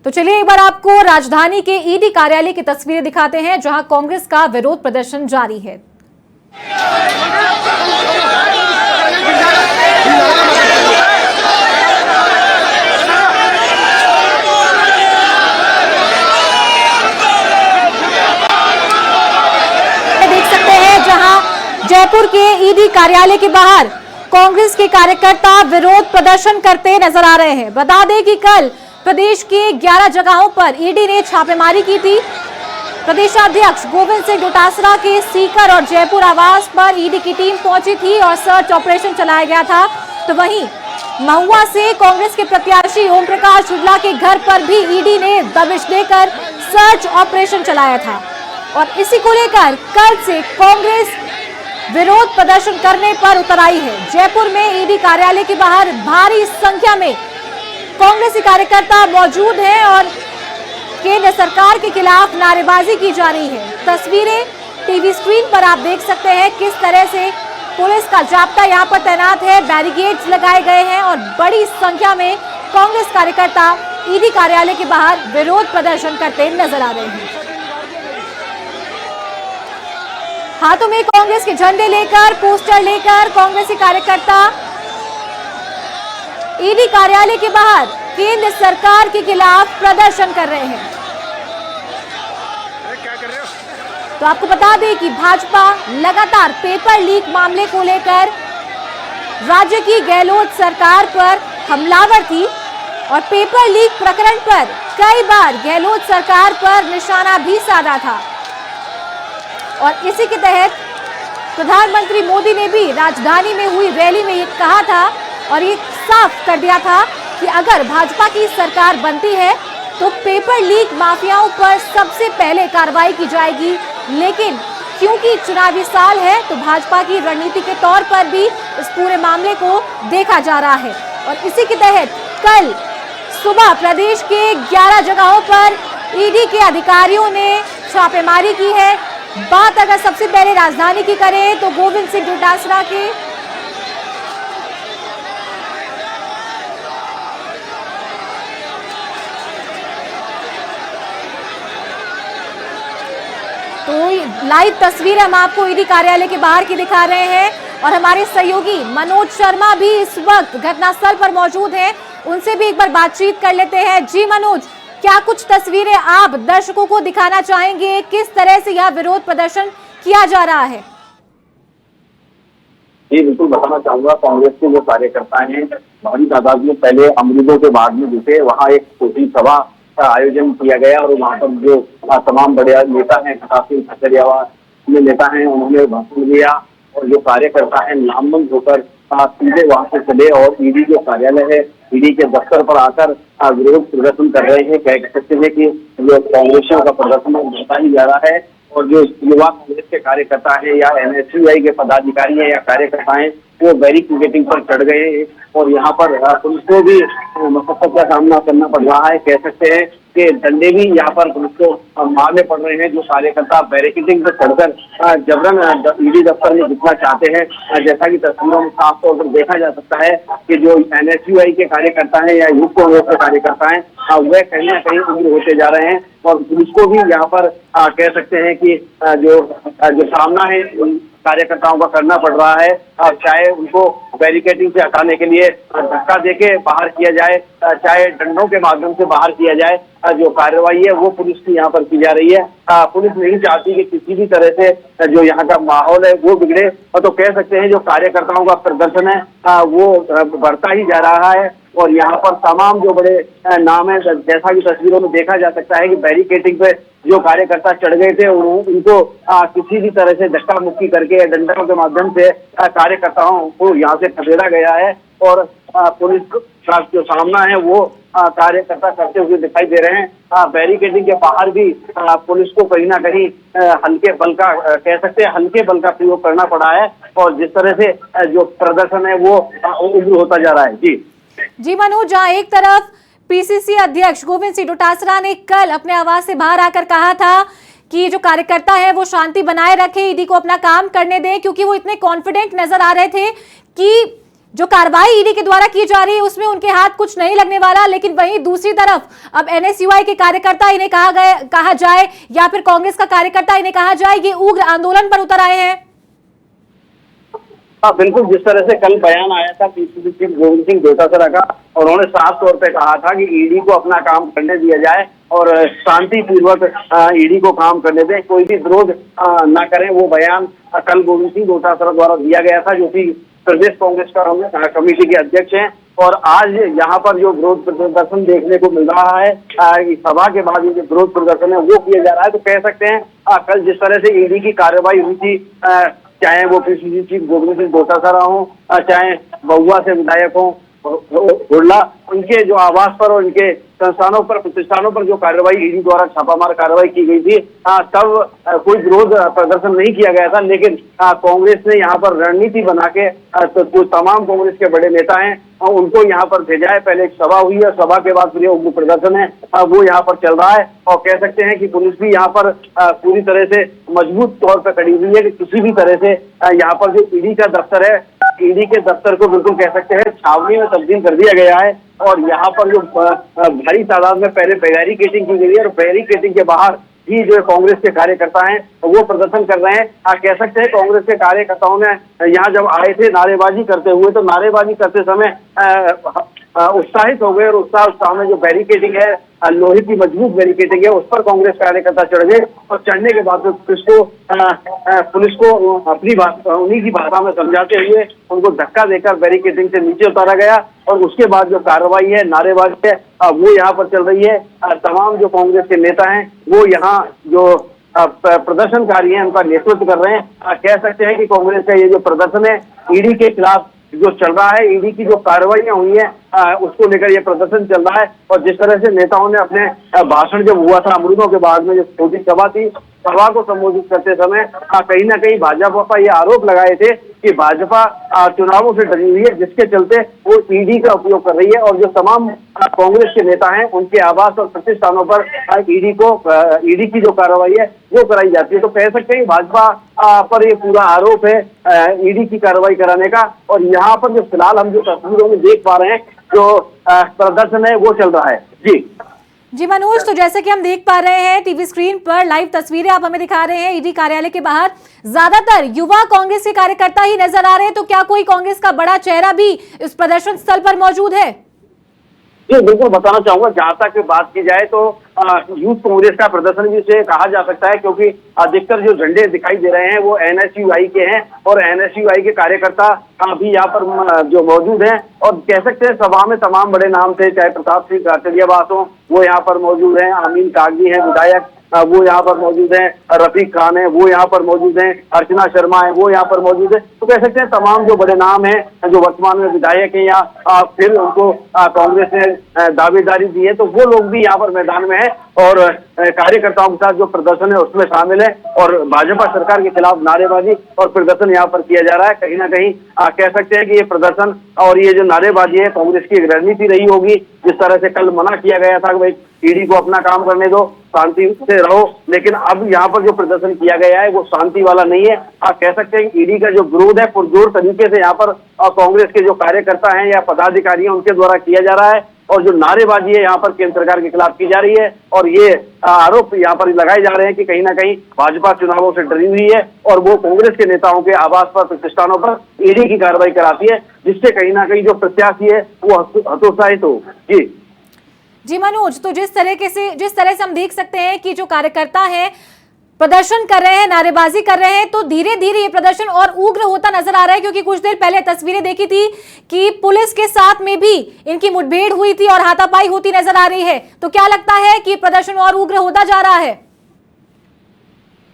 तो चलिए एक बार आपको राजधानी के ईडी कार्यालय की तस्वीरें दिखाते हैं, जहां कांग्रेस का विरोध प्रदर्शन जारी है। देख सकते हैं जहां जयपुर के ईडी कार्यालय के बाहर कांग्रेस के कार्यकर्ता विरोध प्रदर्शन करते नजर आ रहे हैं। बता दें कि कल प्रदेश के 11 जगहों पर ईडी ने छापेमारी की थी। प्रदेशाध्यक्ष गोविंद सिंह डोटासरा के सीकर और जयपुर आवास पर ईडी की टीम पहुंची थी और सर्च ऑपरेशन चलाया गया था। तो वहीं महुआ से कांग्रेस के प्रत्याशी ओम प्रकाश शुक्ला के घर पर भी ईडी ने दबिश देकर सर्च ऑपरेशन चलाया था और इसी को लेकर कल से कांग्रेस विरोध प्रदर्शन करने पर उतर आई है। जयपुर में ईडी कार्यालय के बाहर भारी संख्या में कांग्रेसी कार्यकर्ता मौजूद हैं और केंद्र सरकार के खिलाफ नारेबाजी की जा रही है। तस्वीरें टीवी स्क्रीन पर आप देख सकते हैं किस तरह से पुलिस का जाब्ता यहां पर तैनात है, बैरिकेड्स लगाए गए हैं और बड़ी संख्या में कांग्रेस कार्यकर्ता ईडी कार्यालय के बाहर विरोध प्रदर्शन करते नजर आ रहे हैं। हाथों में कांग्रेस के झंडे लेकर, पोस्टर लेकर कांग्रेसी कार्यकर्ता ईडी कार्यालय के बाहर केंद्र सरकार के खिलाफ प्रदर्शन कर रहे हैं। तो आपको बता दें कि भाजपा लगातार पेपर लीक मामले को लेकर राज्य की गहलोत सरकार पर हमलावर थी और पेपर लीक प्रकरण पर कई बार गहलोत सरकार पर निशाना भी साधा था और इसी के तहत प्रधानमंत्री मोदी ने भी राजधानी में हुई रैली में ये कहा था और ये साफ कर दिया था कि अगर भाजपा की सरकार बनती है तो पेपर लीक माफियाओं पर सबसे पहले कार्रवाई की जाएगी। लेकिन क्योंकि चुनावी साल है तो भाजपा की रणनीति के तौर पर भी इस पूरे मामले को देखा जा रहा है और इसी के तहत कल सुबह प्रदेश के 11 जगहों पर ईडी के अधिकारियों ने छापेमारी की है। बात अगर सबसे पहले राजधानी की करें तो गोविंद सिंह डोटासरा के तो लाइव तस्वीर हम आपको ईडी कार्यालय के बाहर की दिखा रहे हैं और हमारे सहयोगी मनोज शर्मा भी इस वक्त घटनास्थल पर मौजूद हैं। उनसे भी एक बार बातचीत कर लेते हैं। जी मनोज, क्या कुछ तस्वीरें आप दर्शकों को दिखाना चाहेंगे? किस तरह से यह विरोध प्रदर्शन किया जा रहा है? जी बिल्कुल बताना चाहूंगा। कांग्रेस के जो कार्यकर्ता हैं भारी तादाद में पहले अमरूदों के बाग में जुटे, वहाँ एक छोटी सभा का आयोजन किया गया और वहाँ पर जो तमाम बड़े नेता हैं, खजरियावास में नेता हैं, उन्होंने भाषण दिया और जो कार्यकर्ता है नामबंद होकर सीधे वहां से चले और ईडी जो कार्यालय है, ईडी के दफ्तर पर आकर विरोध प्रदर्शन कर रहे हैं। कह सकते हैं कि जो कांग्रेसियों का प्रदर्शन बढ़ता ही जा रहा है और जो युवा कांग्रेस के कार्यकर्ता है या एनएसयूआई के पदाधिकारी है या कार्यकर्ता है वो बैरिकेडिंग पर चढ़ गए हैं और यहाँ पर पुलिस को भी मशक्कत का सामना करना पड़ रहा है। कह सकते हैं कि डंडे भी यहाँ पर पुलिस को मारने पड़ रहे हैं। जो कार्यकर्ता बैरिकेडिंग पर चढ़कर जबरन ईडी दफ्तर में घुसना चाहते हैं, जैसा कि तस्वीरों में साफ तौर पर देखा जा सकता है कि जो एनएसयूआई के कार्यकर्ता हैं या यूथ कांग्रेस के कार्यकर्ता हैं वह कहीं ना कहीं उग्र होते जा रहे हैं और पुलिस को भी यहाँ पर कह सकते हैं कि जो सामना है कार्यकर्ताओं का करना पड़ रहा है। चाहे उनको बैरिकेडिंग से हटाने के लिए धक्का देके बाहर किया जाए, चाहे डंडों के माध्यम से बाहर किया जाए, जो कार्रवाई है वो पुलिस की यहाँ पर की जा रही है। पुलिस नहीं चाहती कि किसी भी तरह से जो यहाँ का माहौल है वो बिगड़े और तो कह सकते हैं जो कार्यकर्ताओं का प्रदर्शन है वो बढ़ता ही जा रहा है और यहाँ पर तमाम जो बड़े नाम है, जैसा कि तस्वीरों में देखा जा सकता है कि बैरिकेडिंग पे जो कार्यकर्ता चढ़ गए थे उनको किसी भी तरह से धक्का मुक्की करके डंडों के माध्यम से कार्यकर्ताओं को यहाँ से खदेड़ा गया है और पुलिस का जो सामना है वो कार्यकर्ता करते हुए दिखाई दे रहे हैं। बैरिकेडिंग के बाहर भी पुलिस को कहीं ना कहीं हल्के बल का कह सकते हैं हल्के बल का प्रयोग करना पड़ा है और जिस तरह से जो प्रदर्शन है वो उग्र होता जा रहा है। जी मनोज, जहां एक तरफ पीसीसी अध्यक्ष गोविंद सिंह डोटासरा ने कल अपने आवास से बाहर आकर कहा था कि जो कार्यकर्ता है वो शांति बनाए रखे, ईडी को अपना काम करने दें, क्योंकि वो इतने कॉन्फिडेंट नजर आ रहे थे कि जो कार्रवाई ईडी के द्वारा की जा रही है उसमें उनके हाथ कुछ नहीं लगने वाला, लेकिन वहीं दूसरी तरफ अब एनएसयूआई के कार्यकर्ता इन्हें कहा जाए या फिर कांग्रेस का कार्यकर्ता इन्हें कहा जाए, ये उग्र आंदोलन पर उतर आए हैं। हाँ बिल्कुल, जिस तरह से कल बयान आया था पीसीसी चीफ गोविंद सिंह डोटासरा का, और उन्होंने साफ तौर पे कहा था कि ईडी को अपना काम करने दिया जाए और शांतिपूर्वक ईडी को काम करने दें, कोई भी विरोध न करें। वो बयान कल गोविंद सिंह डोटासरा द्वारा दिया गया था, जो कि प्रदेश कांग्रेस कमेटी के अध्यक्ष हैं। और आज यहाँ पर जो विरोध प्रदर्शन देखने को मिल रहा है, सभा के बाद जो विरोध प्रदर्शन है वो किया जा रहा है, तो कह सकते हैं कल जिस तरह से ईडी की कार्रवाई हुई थी, चाहे वो पीसीसी चीफ गोविंद सिंह डोटासरा हो, चाहे बहुआ से विधायक हो हुड्डा, उनके जो आवास पर और उनके संस्थानों पर प्रतिष्ठानों पर जो कार्रवाई ईडी द्वारा छापामार कार्रवाई की गई थी, तब कोई विरोध प्रदर्शन नहीं किया गया था। लेकिन कांग्रेस ने यहाँ पर रणनीति बना के तो तमाम कांग्रेस के बड़े नेता हैं उनको यहाँ पर भेजा है। पहले एक सभा हुई है, सभा के बाद फिर उग्र प्रदर्शन है वो यहाँ पर चल रहा है। और कह सकते हैं कि पुलिस भी यहाँ पर पूरी तरह से मजबूत तौर पर खड़ी हुई है कि किसी भी तरह से यहाँ पर जो ईडी का दफ्तर है, ईडी के दफ्तर को बिल्कुल कह सकते हैं छावनी में तब्दील कर दिया गया है। और यहाँ पर जो भारी तादाद में पहले बैरिकेडिंग की गई है और बैरिकेडिंग के बाहर ही जो कांग्रेस के कार्यकर्ता हैं वो प्रदर्शन कर रहे हैं। कह सकते हैं कांग्रेस के कार्यकर्ताओं ने यहाँ जब आए थे नारेबाजी करते हुए, तो नारेबाजी करते समय उत्साहित हो गए और उत्साह में जो बैरिकेडिंग है, लोहे की मजबूत बैरिकेडिंग है, उस पर कांग्रेस कार्यकर्ता चढ़ गए और चढ़ने के बाद पुलिस को अपनी उन्हीं की भाषा में समझाते हुए उनको धक्का देकर बैरिकेडिंग से नीचे उतारा गया। और उसके बाद जो कार्रवाई है, नारेबाजी है, वो यहाँ पर चल रही है। तमाम जो कांग्रेस के नेता हैं वो यहाँ जो प्रदर्शनकारी हैं उनका नेतृत्व कर रहे हैं। कह सकते हैं कि कांग्रेस का ये जो प्रदर्शन है ईडी के खिलाफ जो चल रहा है, ईडी की जो कार्रवाइयां हुई है उसको लेकर ये प्रदर्शन चल रहा है। और जिस तरह से नेताओं ने अपने भाषण जब हुआ था अमरूदों के बाग में, जो छोटी सभा थी, सभा को संबोधित करते समय कहीं ना कहीं भाजपा पर ये आरोप लगाए थे कि भाजपा चुनावों से डरी हुई है, जिसके चलते वो ईडी का उपयोग कर रही है। और जो तमाम कांग्रेस के नेता हैं उनके आवास और प्रतिष्ठानों पर ईडी की जो कार्रवाई है वो कराई जाती है। तो कह सकते हैं भाजपा पर ये पूरा आरोप है ईडी की कार्रवाई कराने का। और यहाँ पर जो फिलहाल हम जो तस्वीरों में देख पा रहे हैं, जो प्रदर्शन है वो चल रहा है। जी मनोज, तो जैसे कि हम देख पा रहे हैं टीवी स्क्रीन पर लाइव तस्वीरें आप हमें दिखा रहे हैं, ईडी कार्यालय के बाहर ज्यादातर युवा कांग्रेस के कार्यकर्ता ही नजर आ रहे हैं। तो क्या कोई कांग्रेस का बड़ा चेहरा भी इस प्रदर्शन स्थल पर मौजूद है? जी बिल्कुल बताना चाहूंगा, जहां तक बात की जाए तो यूथ कांग्रेस का प्रदर्शन भी इसे कहा जा सकता है, क्योंकि अधिकतर जो झंडे दिखाई दे रहे हैं वो एनएसयूआई के हैं और एनएसयूआई के कार्यकर्ता भी यहाँ पर जो मौजूद हैं। और कह सकते हैं सभा में तमाम बड़े नाम थे, चाहे प्रताप सिंह काचरियावास हो वो यहाँ पर मौजूद हैं, अमीन कागजी हैं विधायक वो यहाँ पर मौजूद हैं, रफीक खान है वो यहाँ पर मौजूद हैं, अर्चना शर्मा है वो यहाँ पर मौजूद है। तो कह सकते हैं तमाम जो बड़े नाम हैं जो वर्तमान में विधायक हैं या फिर उनको कांग्रेस ने दावेदारी दी है, तो वो लोग भी यहाँ पर मैदान में है और कार्यकर्ताओं के साथ जो प्रदर्शन है उसमें शामिल है। और भाजपा सरकार के खिलाफ नारेबाजी और प्रदर्शन यहाँ पर किया जा रहा है। कहीं ना कहीं कह सकते हैं कि ये प्रदर्शन और ये जो नारेबाजी है कांग्रेस की एक रणनीति रही होगी। जिस तरह से कल मना किया गया था कि भाई ईडी को अपना काम करने दो, शांति से रहो, लेकिन अब यहाँ पर जो प्रदर्शन किया गया है वो शांति वाला नहीं है। आप कह सकते हैं कि ईडी का जो विरोध है पुरजोर तरीके से यहाँ पर कांग्रेस के जो कार्यकर्ता हैं या पदाधिकारी हैं उनके द्वारा किया जा रहा है। और जो नारेबाजी है यहाँ पर केंद्र सरकार के खिलाफ की जा रही है और ये आरोप यहाँ पर लगाए जा रहे हैं कि कहीं ना कहीं भाजपा चुनावों से डरी हुई है और वो कांग्रेस के नेताओं के आवास पर प्रतिष्ठानों पर ईडी की कार्रवाई कराती है, जिससे कहीं ना कहीं जो प्रत्याशी है वो हतोत्साहित हो। जी मनोज, तो जिस तरह से हम देख सकते हैं कि जो कार्यकर्ता हैं प्रदर्शन कर रहे हैं, नारेबाजी कर रहे हैं, तो धीरे धीरे ये प्रदर्शन और उग्र होता नजर आ रहा है। क्योंकि कुछ देर पहले तस्वीरें देखी थी कि पुलिस के साथ में भी इनकी मुठभेड़ हुई थी और हाथापाई होती नजर आ रही है। तो क्या लगता है कि प्रदर्शन और उग्र होता जा रहा है?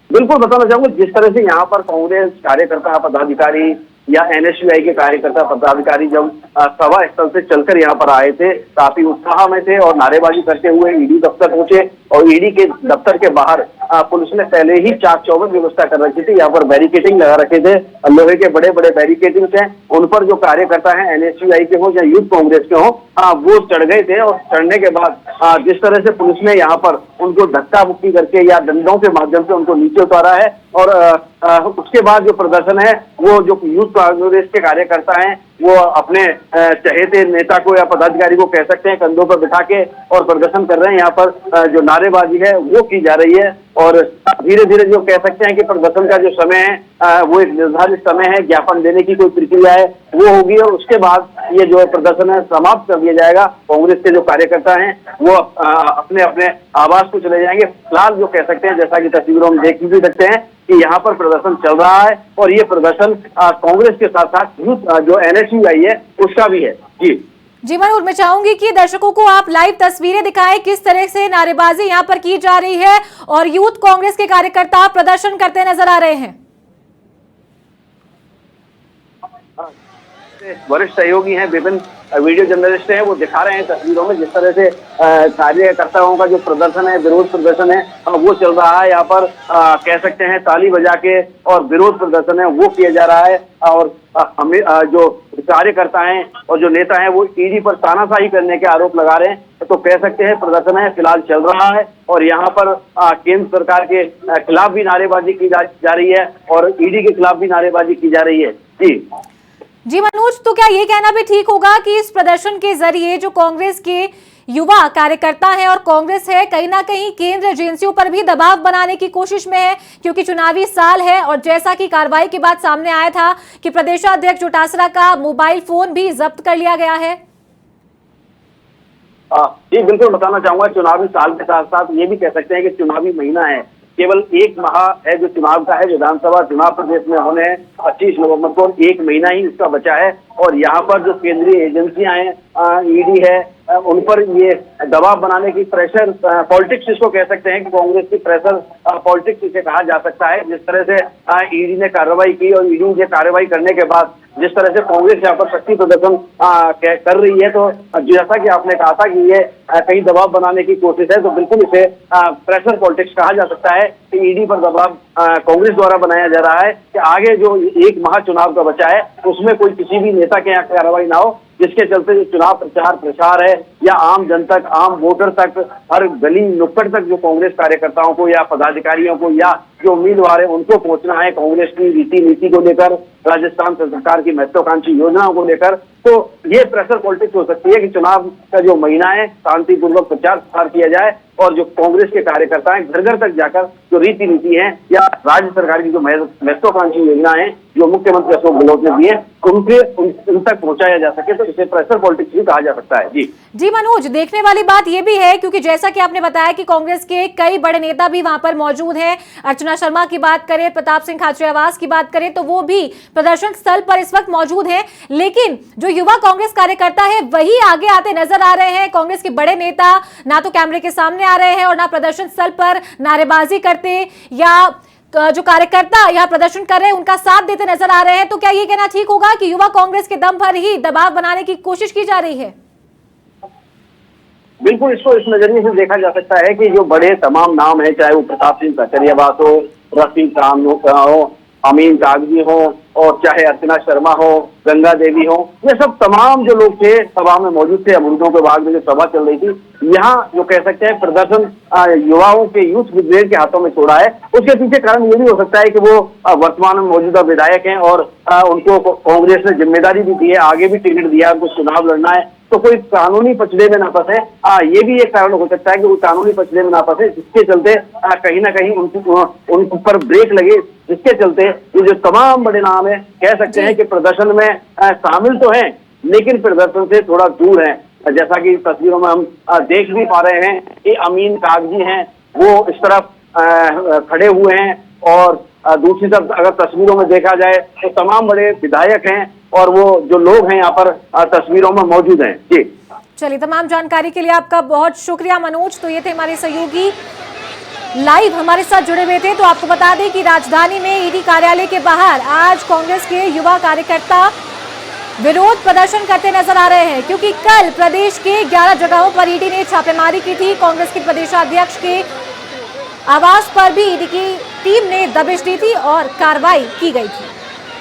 बिल्कुल बताना चाहूंगा, जिस तरह से यहाँ पर कांग्रेस कार्यकर्ता पदाधिकारी या एनएसयूआई के कार्यकर्ता पदाधिकारी जब सभा स्थल से चलकर यहाँ पर आए थे, काफी उत्साह में थे और नारेबाजी करते हुए ईडी दफ्तर पहुंचे और ईडी के दफ्तर के बाहर पुलिस ने पहले ही चाक चौबंद व्यवस्था कर रखी थी। यहाँ पर बैरिकेडिंग लगा रखे थे, लोहे के बड़े बड़े बैरिकेडिंग हैं, उन पर जो कार्यकर्ता हैं एनएसयूआई के हो या यूथ कांग्रेस के हो, वो चढ़ गए थे। और चढ़ने के बाद जिस तरह से पुलिस ने यहाँ पर उनको धक्का मुक्की करके या डंडों के माध्यम से उनको नीचे उतारा है, और उसके बाद जो प्रदर्शन है वो जो यूथ कांग्रेस के कार्यकर्ता हैं वो अपने चहेते नेता को या पदाधिकारी को कह सकते हैं कंधों पर बिठा के और प्रदर्शन कर रहे हैं। यहाँ पर जो नारेबाजी है वो की जा रही है, और धीरे धीरे जो कह सकते हैं कि प्रदर्शन का जो समय है वो एक निर्धारित समय है, ज्ञापन देने की कोई प्रक्रिया है वो होगी, और उसके बाद ये जो प्रदर्शन है समाप्त कर दिया जाएगा। कांग्रेस के जो कार्यकर्ता हैं वो अपने अपने आवास को चले जाएंगे। फिलहाल जो कह सकते हैं, जैसा कि तस्वीरों में देख भी सकते हैं कि यहाँ पर प्रदर्शन चल रहा है, और ये प्रदर्शन कांग्रेस के साथ साथ यूथ जो एनएसयूआई है उसका भी है। जी मनोज, मैं चाहूंगी कि दर्शकों को आप लाइव तस्वीरें दिखाएं किस तरह से नारेबाजी यहाँ पर की जा रही है और यूथ कांग्रेस के कार्यकर्ता प्रदर्शन करते नजर आ रहे हैं। वरिष्ठ सहयोगी हैं, विभिन्न वीडियो जर्नलिस्ट हैं, वो दिखा रहे हैं तस्वीरों में जिस तरह से कार्यकर्ताओं का जो प्रदर्शन है, विरोध प्रदर्शन है वो चल रहा है। यहाँ पर कह सकते हैं ताली बजा के और विरोध प्रदर्शन है वो किया जा रहा है, और हमें जो कार्यकर्ता हैं और जो नेता हैं वो ईडी पर तानाशाही करने के आरोप लगा रहे हैं। तो कह सकते हैं प्रदर्शन है फिलहाल चल रहा है, और यहाँ पर केंद्र सरकार के खिलाफ भी नारेबाजी की जा रही है और ईडी के खिलाफ भी नारेबाजी की जा रही है। जी मनोज, तो क्या ये कहना भी ठीक होगा कि इस प्रदर्शन के जरिए जो कांग्रेस के युवा कार्यकर्ता हैं और कांग्रेस है कहीं ना कहीं केंद्र एजेंसियों पर भी दबाव बनाने की कोशिश में है, क्योंकि चुनावी साल है और जैसा कि कार्रवाई के बाद सामने आया था कि प्रदेशाध्यक्ष चौटासरा का मोबाइल फोन भी जब्त कर लिया गया है। जी बिल्कुल, बताना चाहूंगा चुनावी साल के साथ साथ ये भी कह सकते हैं कि चुनावी महीना है, केवल एक माह है जो चुनाव का है। विधानसभा चुनाव प्रदेश में होने 25 नवंबर को, एक महीना ही उसका बचा है, और यहाँ पर जो केंद्रीय एजेंसियां हैं, ईडी है, उन पर ये दबाव बनाने की प्रेशर पॉलिटिक्स इसको कह सकते हैं कि कांग्रेस की प्रेशर पॉलिटिक्स इसे कहा जा सकता है। जिस तरह से ईडी ने कार्रवाई की और ईडी ने कार्रवाई करने के बाद जिस तरह से कांग्रेस यहाँ पर शक्ति प्रदर्शन कर रही है, तो जैसा कि आपने कहा था कि ये कहीं दबाव बनाने की कोशिश है, तो बिल्कुल इसे प्रेशर पॉलिटिक्स कहा जा सकता है कि ईडी पर दबाव कांग्रेस द्वारा बनाया जा रहा है कि आगे जो एक माह चुनाव का बचा है उसमें कोई किसी भी नेता के यहाँ कार्रवाई ना हो, जिसके चलते जो चुनाव प्रचार है या आम जन तक, आम वोटर तक, हर गली नुक्कड़ तक जो कांग्रेस कार्यकर्ताओं को या पदाधिकारियों को या जो उम्मीदवार है उनको पहुंचना है कांग्रेस की रीति नीति को लेकर, राजस्थान सरकार की महत्वाकांक्षी योजनाओं को लेकर, तो ये प्रेशर पॉलिटिक्स हो सकती है कि चुनाव का जो महीना है शांतिपूर्वक प्रचार किया जाए और जो कांग्रेस के कार्यकर्ता हैं घर घर तक जाकर जो रीति नीति है या राज्य सरकार की जो महत्वाकांक्षी योजना है जो मुख्यमंत्री अशोक गहलोत ने दी है उन तक पहुंचाया जा सके, तो इसे प्रेशर पॉलिटिक्स भी कहा जा सकता है। जी मनोज, देखने वाली बात यह भी है क्योंकि जैसा कि आपने बताया कि कांग्रेस के कई बड़े नेता भी वहां पर मौजूद हैं। अर्चना शर्मा की बात करें, प्रताप सिंह खाचरियावास की बात करें, तो वो भी प्रदर्शन स्थल पर इस वक्त मौजूद हैं, लेकिन जो युवा कांग्रेस कार्यकर्ता है वही आगे आते नजर आ रहे हैं। कांग्रेस के बड़े नेता ना तो कैमरे के सामने आ रहे हैं और ना प्रदर्शन स्थल पर नारेबाजी करते या जो कार्यकर्ता यहाँ प्रदर्शन कर रहे हैं उनका साथ देते नजर आ रहे हैं। तो क्या ये कहना ठीक होगा कि युवा कांग्रेस के दम पर ही दबाव बनाने की कोशिश की जा रही है? बिल्कुल, इसको इस नजरिए से देखा जा सकता है कि जो बड़े तमाम नाम है, चाहे वो प्रताप सिंह खाचरियावास हो, रफीक खान हो, अमीन कागजी हो, और चाहे अर्चना शर्मा हो, गंगा देवी हो, ये सब तमाम जो लोग थे सभा में मौजूद थे। अमरूदों के बाग में जो सभा चल रही थी, यहाँ जो कह सकते हैं प्रदर्शन युवाओं के यूथ ब्रिगेड के हाथों में छोड़ा है। उसके पीछे कारण ये भी हो सकता है कि वो वर्तमान में मौजूदा विधायक हैं और उनको कांग्रेस ने जिम्मेदारी भी दी है, आगे भी टिकट दिया, उनको चुनाव लड़ना है, तो कोई कानूनी पचड़े में ना फंसे। ये भी एक कारण हो सकता है कि वो कानूनी पचड़े में ना फंसे, जिसके चलते कहीं ना कहीं उन पर ब्रेक लगे, जिसके चलते ये जो तमाम बड़े नाम है कह सकते हैं कि प्रदर्शन में शामिल तो हैं लेकिन प्रदर्शन से थोड़ा दूर हैं। जैसा कि तस्वीरों में हम देख भी पा रहे हैं कि अमीन कागजी हैं, वो इस तरफ खड़े हुए हैं, और दूसरी तरफ अगर तस्वीरों में देखा जाए तो तमाम बड़े विधायक हैं और वो जो लोग हैं यहाँ पर तस्वीरों में मौजूद हैं। जी चलिए, तमाम जानकारी के लिए आपका बहुत शुक्रिया मनोज। तो ये थे हमारे सहयोगी लाइव हमारे साथ जुड़े हुए थे। तो आपको बता दें कि राजधानी में ईडी कार्यालय के बाहर आज कांग्रेस के युवा कार्यकर्ता विरोध प्रदर्शन करते नजर आ रहे हैं, क्योंकि कल प्रदेश के 11 जगहों पर ईडी ने छापेमारी की थी। कांग्रेस के प्रदेशाध्यक्ष के आवास पर भी ईडी की टीम ने दबिश दी थी और कार्रवाई की गई थी।